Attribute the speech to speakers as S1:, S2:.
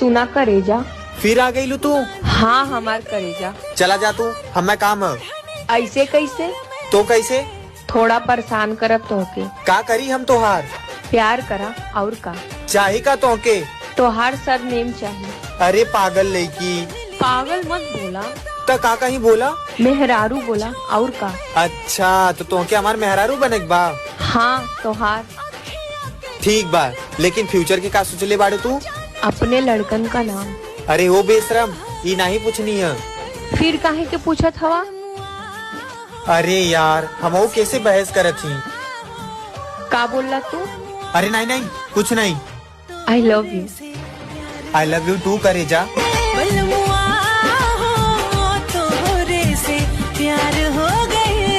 S1: सुना करेजा।
S2: फिर आ गई लू तू।
S1: हाँ हमार करेजा।
S2: चला जा तू, हमें काम है।
S1: ऐसे कैसे?
S2: तो कैसे?
S1: थोड़ा परेशान करब तोहके।
S2: का करी हम तोहार?
S1: प्यार करा और का।
S2: चाही का तोहके?
S1: तोहार सरनेम चाहिए।
S2: अरे पागल लड़की।
S1: पागल मत बोला।
S2: तो का कहीं बोला?
S1: मेहरारू बोला और का।
S2: अच्छा तो तोहके हमार मेहरारू बने बा?
S1: हाँ तोहार।
S2: ठीक बा, लेकिन फ्यूचर के का सोचले बाड़े तू?
S1: अपने लड़कन का नाम।
S2: अरे वो बेशरम, ये नहीं पूछनी है।
S1: फिर काहे के पूछत हवा?
S2: अरे यार हम वो कैसे बहस करत ही?
S1: का बोला तू?
S2: अरे नहीं नहीं कुछ नहीं।
S1: I love you.
S2: I love you too करे जा।